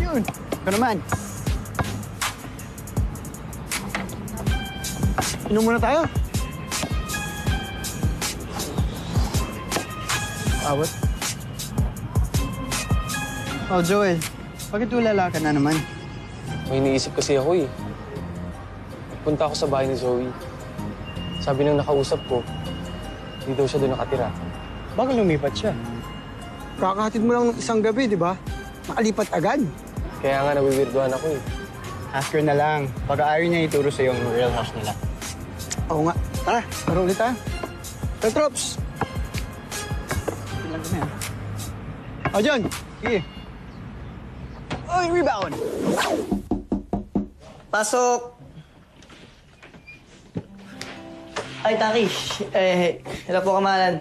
Yun. Ikaw naman. Inom muna tayo. Awat. Oh, Joel. Bakit tulala ka na naman? May iniisip kasi ako eh. Punta ako sa bahay ni Zoe. Sabi nang nakausap ko, hindi daw siya doon nakatira. Baka lumipat siya. Kakahatid mo lang ng isang gabi, di ba? Nakalipat agad. Kaya nga nawiwirduhan ako eh. Ask her na lang. Pag ayaw niya ituro sa yung real house nila. Oo nga. Tara, laro ulit tayo. Tara, Trops! Ilan kami, ha? O, John! Sige. Oy, rebound! Pasok! Ay, Takish. Hello po, kamalan.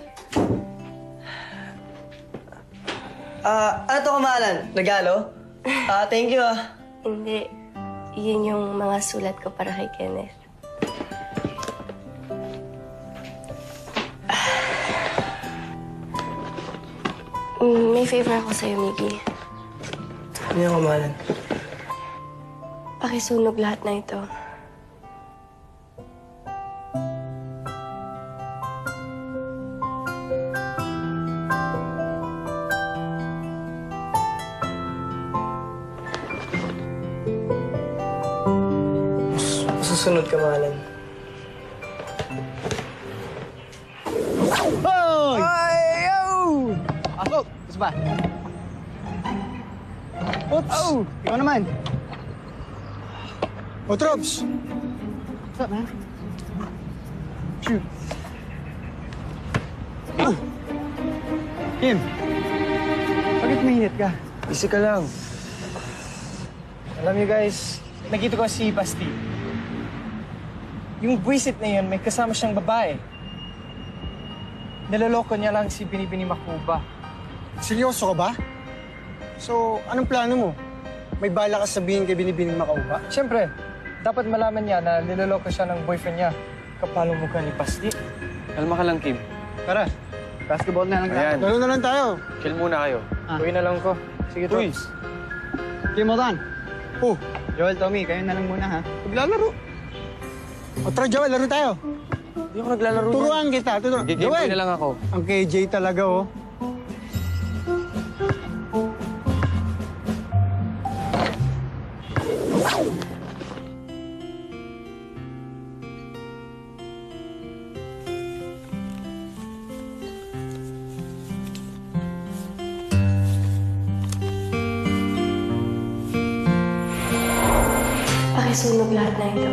Ano to, kamalan? Regalo? Thank you, Hindi. Yun yung mga sulat ko para kay Kenneth. May favor ako sa'yo, Miggy. Ano yung kamalan? Pakisunog lahat na ito. Masusunod, kamalan. Hoy! Ay, yo! Pasok! Gusto ba? Oops! Oh! Ikaw naman. O, Trops! What's up, man? Shoot. Ah! Kim! Bakit mainit ka? Busy ka lang. Alam niyo guys, nakita ko si Basti. Yung buwisit na yun, may kasama siyang babae. Niloloko niya lang si Binibini Makuba. Seryoso ka ba? So, anong plano mo? May bala ka sabihin kay Binibining Makauba? Siyempre, dapat malaman niya na niloloko siya ng boyfriend niya. Kapalong mukha ni Basti. Kalma ka lang, Kim. Tara, basketball na lang tayo. Ayan. Laro na lang tayo. Chill muna kayo. Uwi na lang ko. Sige, Uy! Tops. Kim, hold on. Oh, Joel, Tommy, kayo na lang muna, ha? Maglalaro. O, tara, Joel, laro tayo. Hindi ako naglalaro. Turuan kita. Game boy na lang ako. Ang KJ talaga, oh. Pakisunog lahat na ito.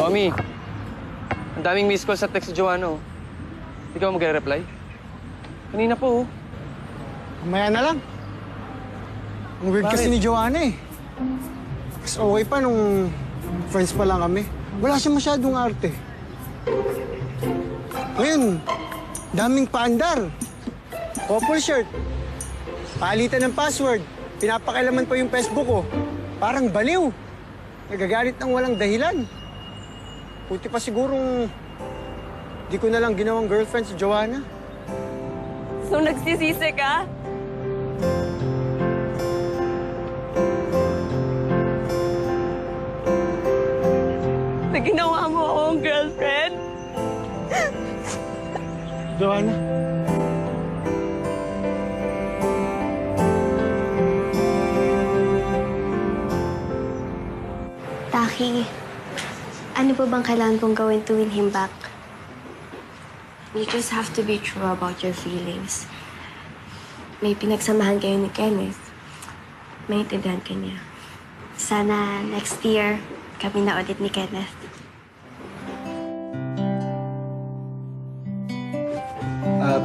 Tommy, ang daming miss call sa text si Joanna, oh. Hindi ka ba magre-reply? Kanina po, oh. Mamaya na lang. Ang weird kasi ni Joanna, eh. Mas okay pa nung friends pa lang kami. Wala siya masyadong arte. Ngayon, daming paandar. Couple shirt. Palitan ng password. Pinapakailaman pa yung Facebook ko. Parang baliw. Nagagalit ng walang dahilan. Puti pa sigurong di ko na lang ginawang girlfriend si Joanna. So, nagsisisi ka? Na ginawa mo akong girlfriend? Joanna. Taki, ano pa bang kailangan kong gawin to win him back? You just have to be true about your feelings. May pinagsamahan kayo ni Kenneth. Maintindihan ka niya. Sana next year, kami na ulit ni Kenneth.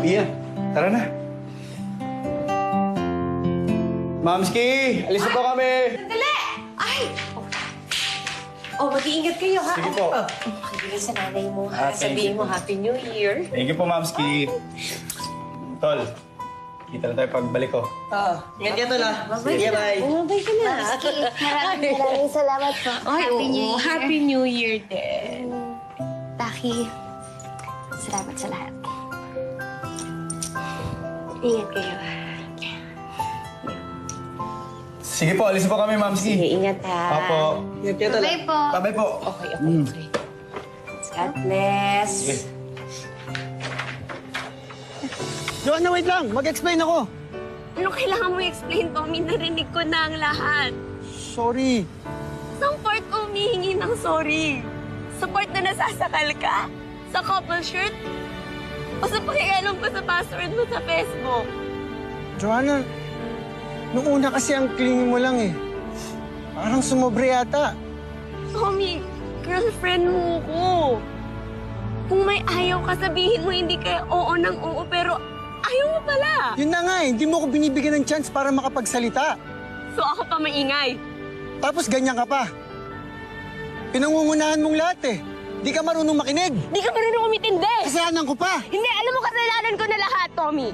Pia, tara na. Mamski, alis na po kami. Sandali! Ay! Oh, mag-iingat kayo, ha? Sige po. Makibilis sa nanay mo, ha? Thank Sabihin you mo, po. Happy New Year. Thank you po, Mamski. Tol, kita na tayo pagbalik ko. Ingat ka tol ah. Sige, bye. Bumabay ka na. Maraming salamat po. Ay, Happy New oo. Year. Happy New Year din. Taki, salamat sa lahat. Ingat kayo. Sige po, alis po kami, Mamski. Sige, ingat, ha? Apo. Ingat ka tol ah. Bye po. Bye po. Okay. God bless. Joanna, wait lang. Mag-explain ako. Ano kailangan mo i-explain, Tommy? Narinig ko na ang lahat. Sorry. Saan part ko humihingi ng sorry? Sa part na nasasakal ka? Sa couple shirt? O sa pakialam ko sa password mo sa Facebook? Joanna, nung una kasi ang clingy mo lang eh. Parang sumobre yata. Tommy, girlfriend mo ko. Kung may ayaw ka, sabihin mo hindi ka oo ng oo, pero ayaw mo pala. Yun na nga eh, hindi mo ako binibigyan ng chance para makapagsalita. So ako pa maingay. Tapos ganyan ka pa. Pinangungunahan mong lahat eh. Di ka marunong makinig. Di ka marunong umitindi. Kasalanan ko pa. Hindi, alam mo kasalanan ko na lahat, Tommy.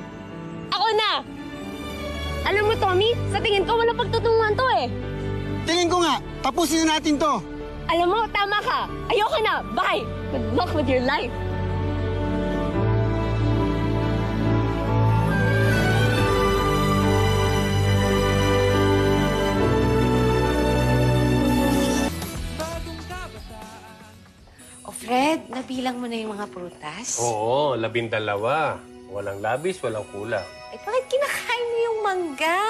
Ako na. Alam mo, Tommy, sa tingin ko walang pagtutunguhan to eh. Tingin ko nga, tapusin na natin to. Alam mo, tama ka. Ayoko na. Bye. Good luck with your life. O, Fred, nabilang mo na yung mga prutas? Oo, 12. Walang labis, walang kulang. Eh, bakit kinakain mo yung mangga?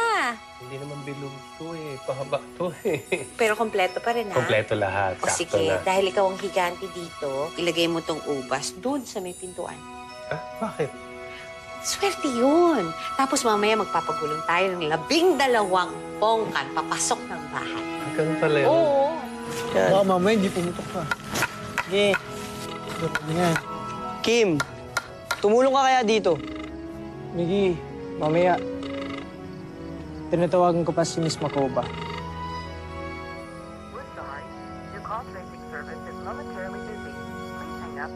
Hindi naman bilog to eh. Pahaba to eh. Pero kompleto pa rin, ha? Kompleto lahat. O Sakto sige, na. dahil ikaw ang higante dito, ilagay mo tong ubas doon sa may pintuan. Ah, bakit? Swerte yun. Tapos mamaya magpapagulong tayo ng 12 pongkan papasok ng bahay. Ah, ganun pala yun. Oo. Baka mamaya hindi pumutok pa. Sige. Yan. Kim, tumulong ka kaya dito? Miggy, mamaya. Tinatawagan ko pa si Miss Makoba. We're sorry. Your call tracing service is momentarily busy. Please hang up.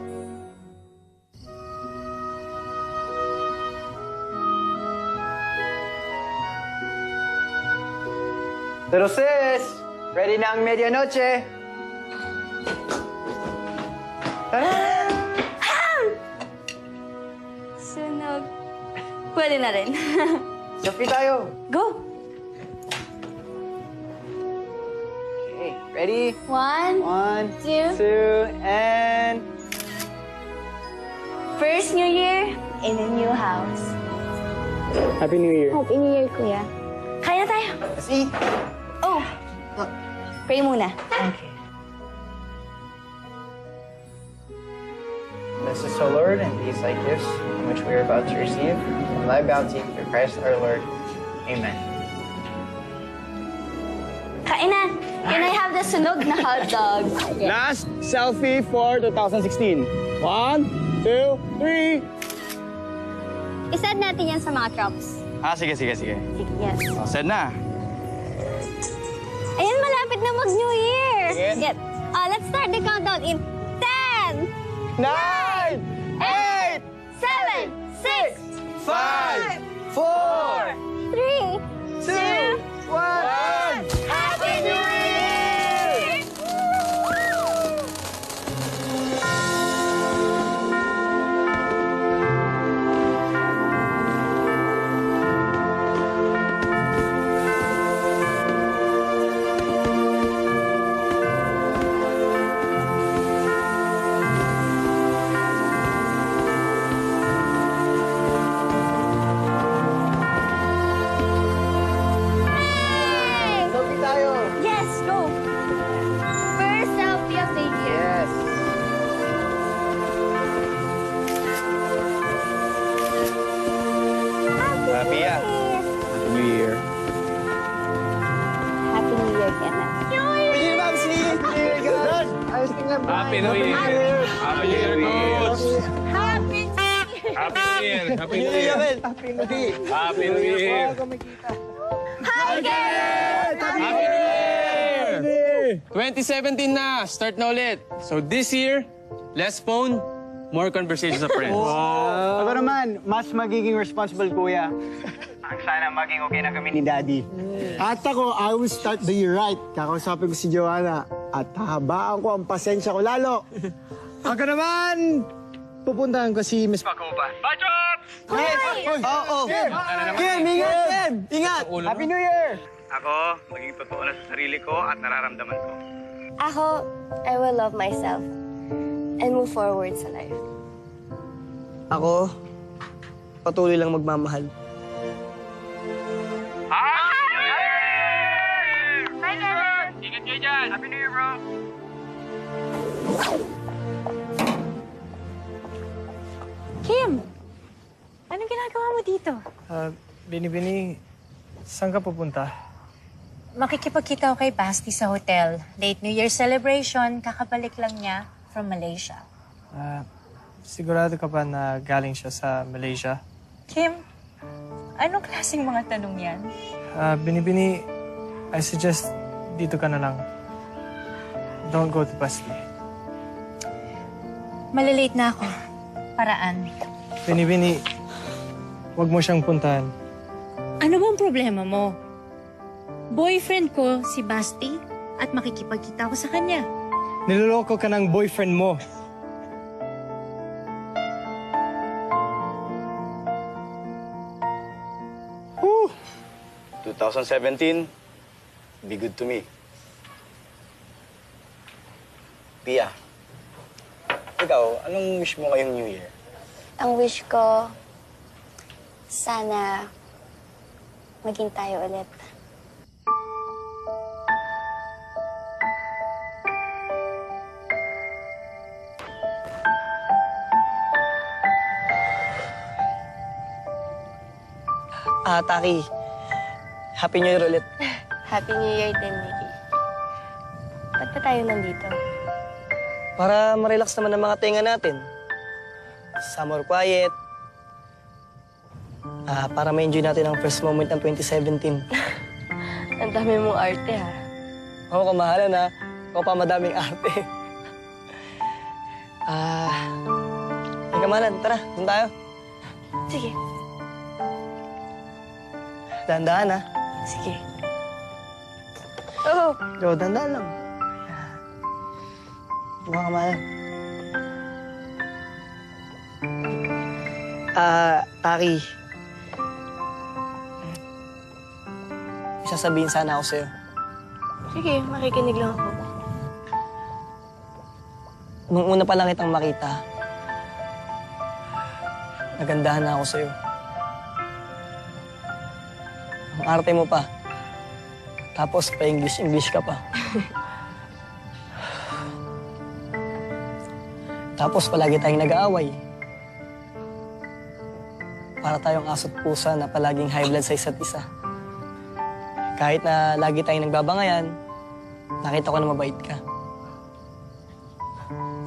Pero sis, ready na ang medianoche. Tara! Sunog. Pwede na rin. Selfie tayo. Go! Okay, ready? 1, 1, 2. 2, and... First New Year in a new house. Happy New Year. Happy New Year, Kuya. Kaya tayo. Let's eat. Oh, pray muna. Bless us, O Lord, and these thy gifts, which we are about to receive, from thy bounty, through Christ our Lord. Amen. Kain na. Can I have the sunog na hot dog? Last selfie for 2016. 1, 2, 3. Isad natin yan sa mga drops. Sige. Sige, yes. Send na. Ayan, malapit na mag-New Year. Sige. Yes. Let's start the countdown in 10, 9, 8, 7, 6, 5, 4, 3, 2, 1. Happy New Year! Selfie tayo. Yes, go. First selfie of the year. Yes. Happy ya. Happy New Year. Happy New Year, Kenneth. Pili na, Ma'am Si. Dad, ayos tingnan po. Happy New Year! Happy New Year, Coach! Happy New Year! Happy New Year! Happy New Year! Happy New Year. Happy New Year! Happy New Year! Happy New Year! 2017 na, start na ulit. So this year, less phone, more conversations of friends. Ako naman, mas magiging responsible, kuya. Sana maging okay na kami ni Daddy. At ako, I will start the year right. Kakausapin ko si Joanna at hahabaan ko ang pasensya ko lalo. Ako naman, pupuntahan ko si Miss Pacopa. Bachot! Oo! Kim, ingat, Kim! Ingat! Happy New Year! Ako, maging totoo na sa sarili ko at nararamdaman ko. Ako, I will love myself and move forward sa life. Ako, patuloy lang magmamahal. Ingat kayo dyan! Happy New Year, bro! Kim! Anong ginagawa mo dito? Bini-bini, saan ka pupunta? Makikipagkita ako kay Basti sa hotel. Late New Year celebration, kakabalik lang niya from Malaysia. Sigurado ka ba na galing siya sa Malaysia? Kim, anong klaseng mga tanong yan? Bini-bini, I suggest dito ka na lang. Don't go to Basti. Malilate na ako. Paraan. Bini-bini, huwag mo siyang puntahan. Ano bang problema mo? Boyfriend ko si Basti at makikipagkita ako sa kanya. Niloloko ka ng boyfriend mo. Whew! 2017, be good to me. Pia, ikaw, anong wish mo ngayong New Year? Ang wish ko, sana maging tayo ulit. Taki, Happy New Year ulit. Happy New Year din, Nikki. Ba't pa tayo nandito? Para ma-relax naman ang mga tenga natin. Summer quiet. Para ma-enjoy natin ang first moment ng 2017. Ang dami mong arte, ha? Oo, kamahalan ha. Ikaw pa madaming arte. Ay, kamahalan, tara, doon tayo. Sige. Dahan-dahan ha. Sige. Oo. Oo, dahan-dahan lang. Buka kamahalan. Taki. May sasabihin sana ako sa'yo. Sige, makikinig lang ako. Nung una pa lang kitang makita, nagandahan na ako sa'yo. Ang arte mo pa. Tapos pa-English ka pa. Tapos palagi tayong nag-aaway. Para tayong aso't pusa na palaging high blood sa isa't isa. Kahit na lagi tayong nagbabangayan, nakita ko na mabait ka.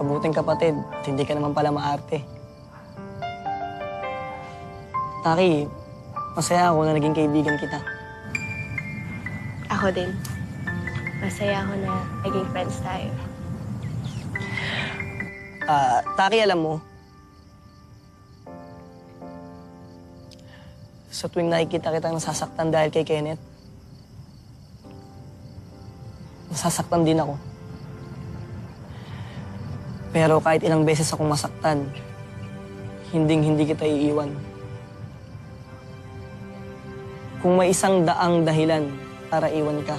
Mabuting kapatid, at hindi ka naman pala maarte. Taki, masaya ako na naging kaibigan kita. Ako din. Masaya ako na naging friends tayo. Taki, alam mo, sa tuwing nakikita kitang nasasaktan dahil kay Kenneth, nasasaktan din ako. Pero kahit ilang beses akong masaktan, hindi kita iiwan. Kung may isang daang dahilan para iwan ka,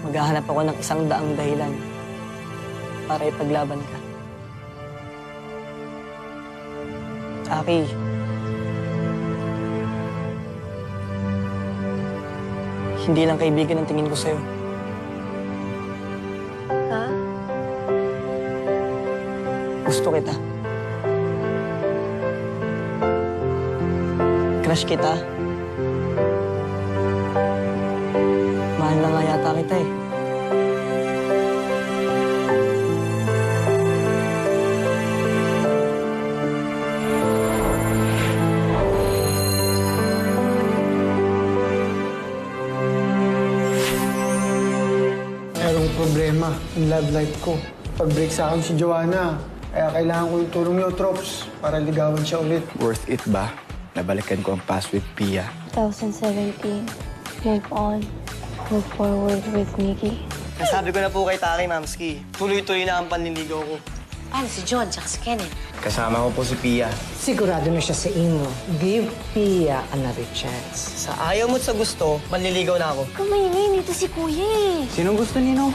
maghahanap ako ng isang daang dahilan para ipaglaban ka. Aki, hindi lang kaibigan ang tingin ko sa'yo. Ha? Gusto kita. Crush kita. Mahal na nga yata kita eh. problema yung love life ko. Pag-break sa akin si Joanna, kaya kailangan ko yung tulong niyo, Trops, para ligawan siya ulit. Worth it ba? Nabalikan ko ang past with Pia. 2017, move on. Move forward with Nikki. Nasabi ko na po kay Taki, Mamski. Tuloy-tuloy na ang panliligaw ko. Paano si John tsaka si Kenneth? Kasama ko po si Pia. Sigurado na siya sa inyo. Give Pia another chance. Sa ayaw mo't sa gusto, manliligaw na ako. Kumainin, ito si Kuya eh. Sinong gusto nino?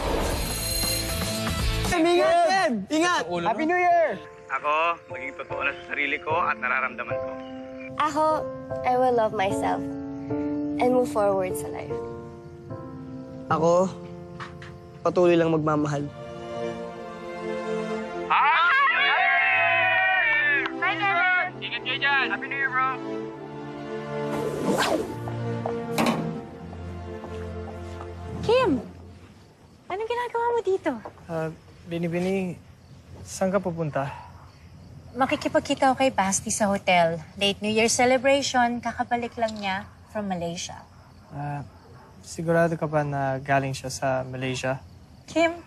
Ingat, Seb! Ingat! Happy New Year! Ako, maging totoo na sa sarili ko at nararamdaman ko. Ako, I will love myself and move forward sa life. Ako, patuloy lang magmamahal. Ingat kayo dyan! Happy New Year, bro! Kim! Anong ginagawa mo dito? Bini-bini, saan ka pupunta? Makikipagkita ako kay Basti sa hotel. Late New Year celebration, kakabalik lang niya from Malaysia. Sigurado ka ba na galing siya sa Malaysia? Kim,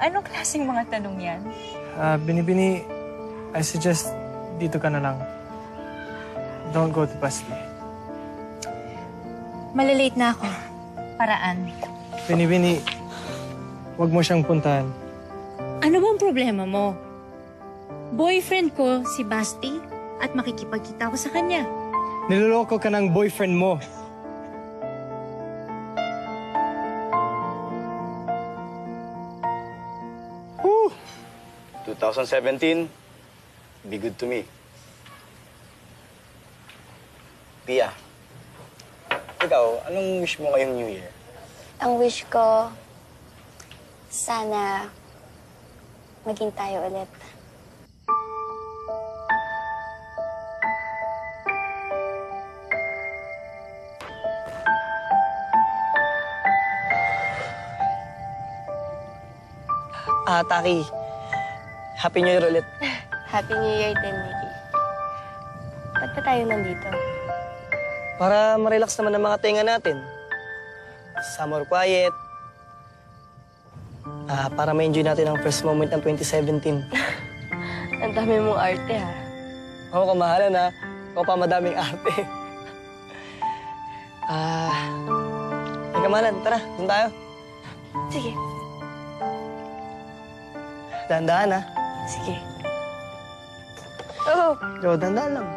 anong klaseng mga tanong yan? Bini-bini, I suggest dito ka na lang. Don't go to Basti. Malalate na ako. Paraan. Bini-bini, huwag mo siyang puntahan. Ano bang problema mo? Boyfriend ko si Basti at makikipagkita ako sa kanya. Niloloko ka ng boyfriend mo. Whew! 2017, be good to me. Pia, ikaw, anong wish mo ngayong New Year? Ang wish ko, sana maging tayo ulit. Taki, Happy New Year ulit. Happy New Year din, Nikki. Ba't ba tayo nandito? Para ma-relax naman ang mga tenga natin. Summer quiet. Para ma-enjoy natin ang first moment ng 2017. Ang dami mong arte, ha? Oo, kamahalan ha. Ikaw pa madaming arte. Ay, kamahalan, tara, doon tayo. Sige. Dahan-dahan ha. Sige. Oh! Jo, dahan-dahan lang.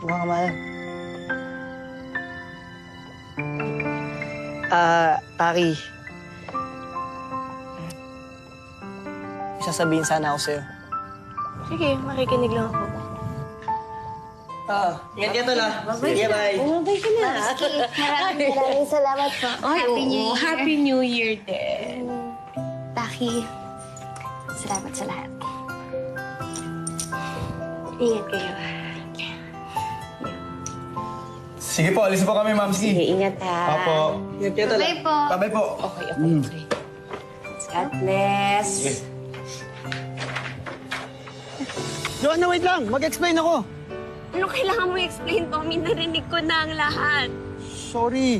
Buka kamahalan. Taki. May sasabihin sana ako sa'yo. Sige, makikinig lang ako. Ingat ka tol ha. Sige, bye. Umabay ka na. Maraming salamat po. Happy New Year. Happy New Year din. Taki, salamat sa lahat. Ingat kayo. Sige po, alis po kami, Mamski. Sige, ingat ha. Apo. Ingat ka tol ha. Bye po. Bye po. Okay. God bless. Joanna, wait lang! Mag-explain ako! Ano kailangan mo i-explain, Tommy? Narinig ko na ang lahat. Sorry.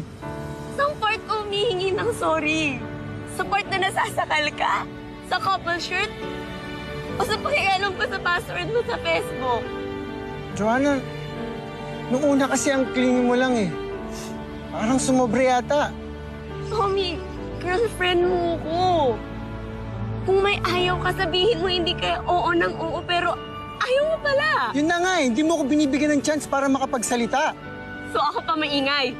Saan part ko humihingi ng sorry? Sa part na nasasakal ka? Sa couple shirt? O sa pakialam pa sa password mo sa Facebook? Joanna, nung una kasi ang clingy mo lang eh. Parang sumobre yata. Tommy, girlfriend mo ko. Kung may ayaw ka, sabihin mo hindi kaya oo ng oo, pero ayaw mo pala. Yun na nga eh, hindi mo ko binibigyan ng chance para makapagsalita. So ako pa maingay.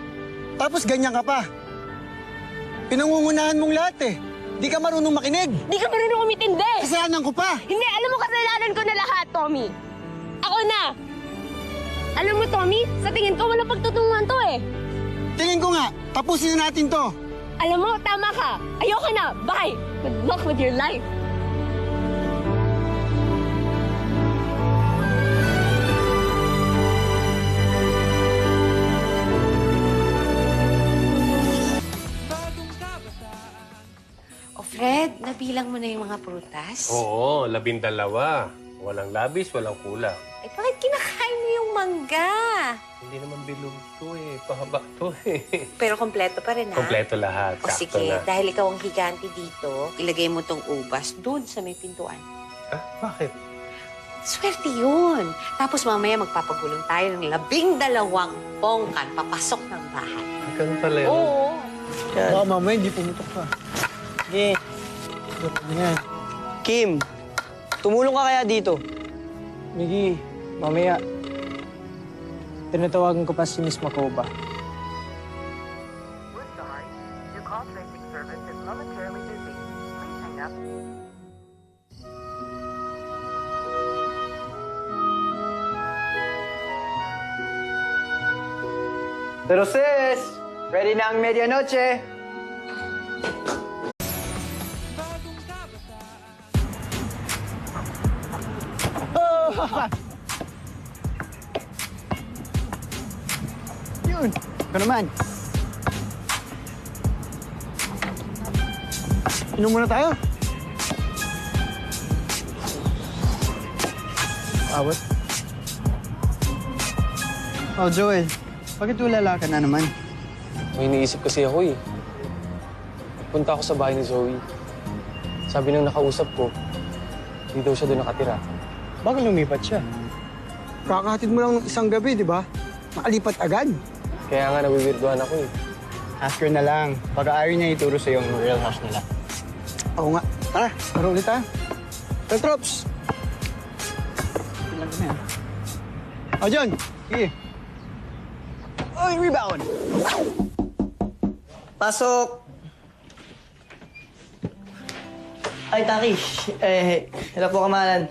Tapos ganyan ka pa. Pinangungunahan mong lahat eh. Di ka marunong makinig. Di ka marunong umitindi. Kasalanan ko pa. Hindi, alam mo kasalanan ko na lahat, Tommy. Ako na. Alam mo, Tommy, sa tingin ko walang pagtutunguhan to eh. Tingin ko nga, tapusin na natin to. Alam mo, tama ka. Ayoko na. Bye. Good luck with your life. O Fred, nabilang mo na yung mga prutas? Oo, 12. Walang labis, walang kulang. Eh, bakit kinakain mo yung mangga? Hindi naman bilog to eh. Pahaba to eh. Pero kompleto pa rin, ha? Kompleto lahat. O Sakto sige, na. dahil ikaw ang higante dito, ilagay mo tong ubas doon sa may pintuan. Ah, bakit? Swerte yun. Tapos mamaya magpapagulong tayo ng 12 pongkan papasok ng bahay. Ganun pala yun. Oo. Baka mamaya hindi pumutok ka. Sige. Ganyan. Kim, tumulong ka kaya dito? Miggy, mamaya. Tinatawagan ko pa si Miss Makoba. We're sorry. Your call tracing service is momentarily busy. Please hang up. Pero sis, ready na ang medianoche. Yun. Ito naman. Inom muna tayo. Awat. Oh, Joel. Bakit ulala ka na naman? May iniisip kasi ako eh. Punta ako sa bahay ni Zoe. Sabi nang nakausap ko, hindi daw siya doon nakatira. Bakit lumipat siya? Kakahatid mo lang ng isang gabi, di ba? Makalipat agad. Kaya nga nawiwirduhan ako eh. Ask her na lang. Pag ayaw niya ituro sa'yo ang real house nila. Oo nga. Tara, laro ulit tayo. Tara, Trops. Ilan ka na yan? O, John. Sige. Oy, rebound! Pasok! Ay, Taki. Hello po, kamalan.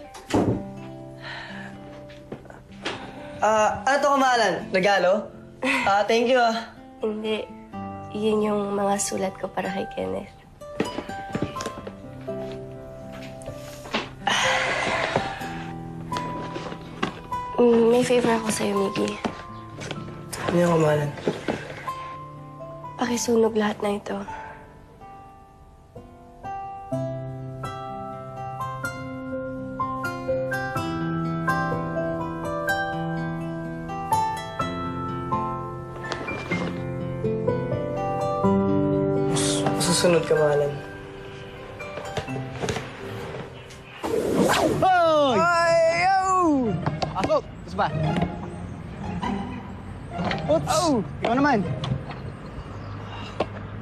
Ano to, kamalan? Regalo? Thank you, Hindi. Yun yung mga sulat ko para kay Kenneth. May favor ako sa'yo, Miggy. Ano yung kamalan? Pakisunog lahat na ito. Susunod, kamalan. Hoy! Ay, yo! Pasok! Gusto ba? Oops! Oh! Ikaw naman.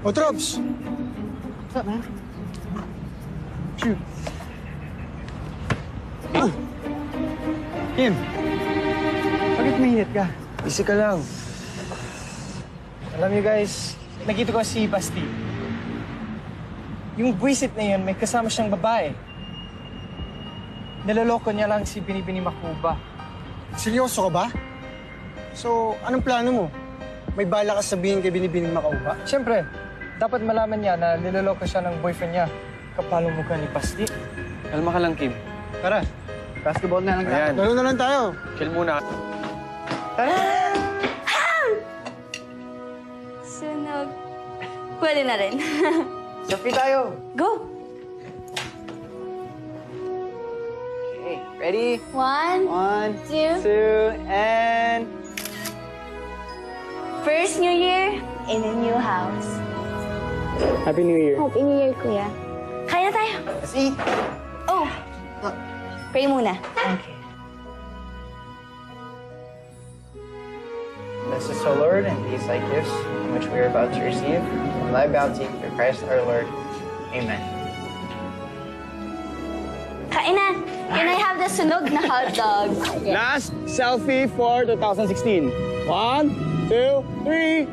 O, Trops. What's up, man? Shoot. Kim, bakit mainit ka? Easy ka lang. Alam niyo guys, nakita ko si Basti. Yung buwisit na yun, may kasama siyang babae. Naloloko niya lang si Binibini Makuba. Seryoso ka ba? So, anong plano mo? May bala ka sabihin kay Binibining Makauba? Siyempre, dapat malaman niya na niloloko siya ng boyfriend niya. Kapalong mukha ni Basti. Kalma ka lang, Kim. Tara, basketball na lang tayo. Ayan. Laro na lang tayo. Chill muna. Tara! Sunog. Pwede na rin. Selfie tayo. Go! Okay, ready? 1, 1, 2. 2, and... First New Year in a new house. Happy New Year. Happy New Year, Kuya. Kaya na tayo. Let's eat. Oh, pray muna. Okay. Bless us, O Lord, and these thy gifts, which we are about to receive, from thy bounty through Christ our Lord. Amen. Kain na. Can I have the sunog na hot dog? Last selfie for 2016. 1, 2, 3.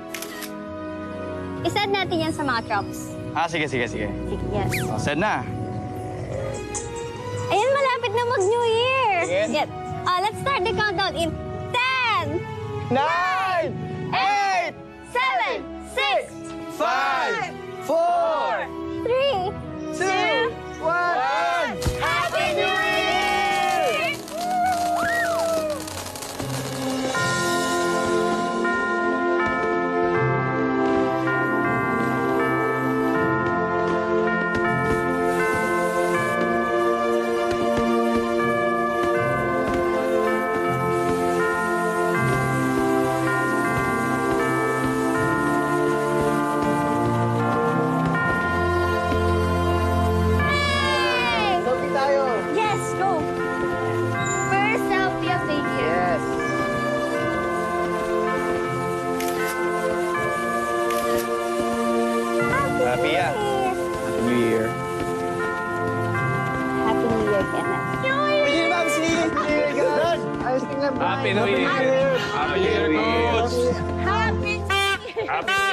Isad natin yan sa mga drops. Sige. Sige, yes. Set na. Ayan, malapit na mag-New Year. Sige. Yes. Let's start the countdown in 10, 9, 8, 7, 6, 5, 4, 3, 2, 1. Happy New Year!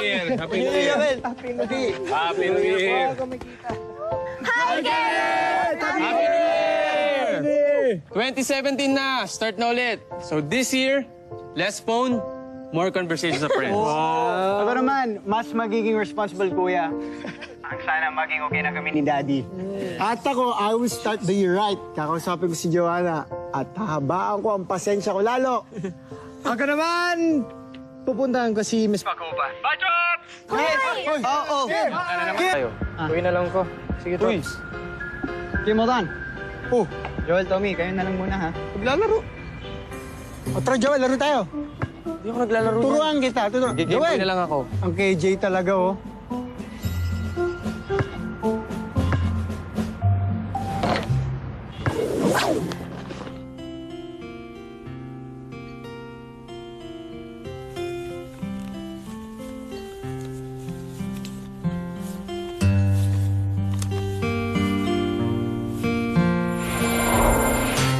Year! Happy New Year! Happy New Year! Happy New Year! Happy New Year! 2017 na! Start na ulit. So this year, less phone, more conversations of friends. Ako naman, mas magiging responsible, kuya. Ang sana maging okay na kami ni Daddy. At ako, I will start the year right. Kakausapin ko si Joanna at hahabaan ko ang pasensya ko lalo. Ako naman, pupuntahan ko si Miss Pakuba. Oo! Tayo. Uwi na lang ko. Sige, Tol. Kim Motan. Oh, Joel, Tommy, kayo na lang muna, ha? maglalaro. O tara, Joel, laro tayo. Hindi ako naglalaro. Turuan kita. Game boy na lang ako. Ang KJ talaga, oh.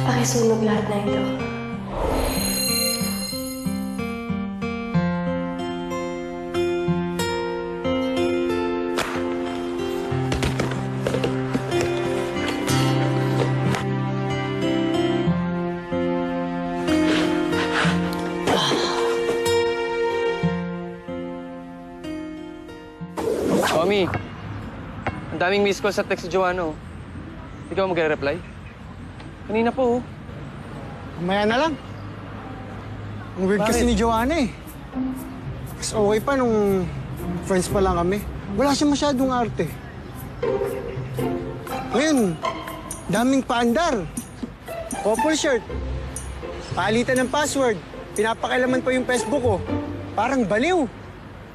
Pakisunog lahat na ito. Tommy, ang daming miss call sa text si Joanna, oh. Hindi ka ba magre-reply? Kanina po, oh. Mamaya na lang. Ang weird kasi ni Joanna eh. Mas okay pa nung friends pa lang kami. Wala siya masyadong arte. Ngayon, daming paandar. Couple shirt. Palitan ng password. Pinapakailaman pa yung Facebook ko. Parang baliw.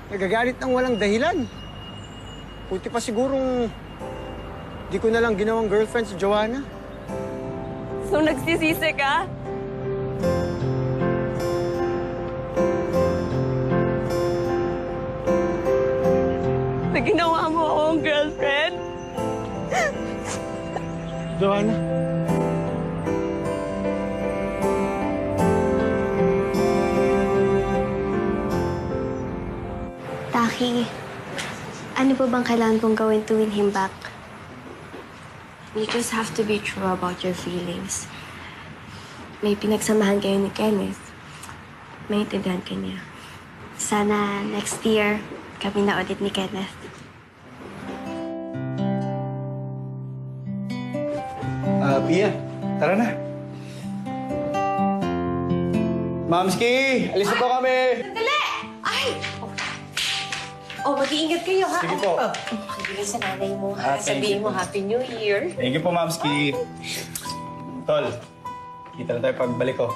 Nagagalit ng walang dahilan. Puti pa sigurong di ko na lang ginawang girlfriend si Joanna. So, nagsisisi ka? Na ginawa mo akong girlfriend? Joanna? Taki, ano pa bang kailangan kong gawin to win him back? You just have to be true about your feelings. May pinagsamahan kayo ni Kenneth. Maintindihan ka niya. Sana next year, kami na ulit ni Kenneth. Pia, tara na. Mamski, alis na po kami. Sandali! Ay! Oh, mag-iingat kayo, ha? Sige po. Makibilis sa nanay mo, ha? Thank Sabihin you mo, po. Happy New Year. Thank you po, Mamski. Tol, kita na tayo pagbalik ko.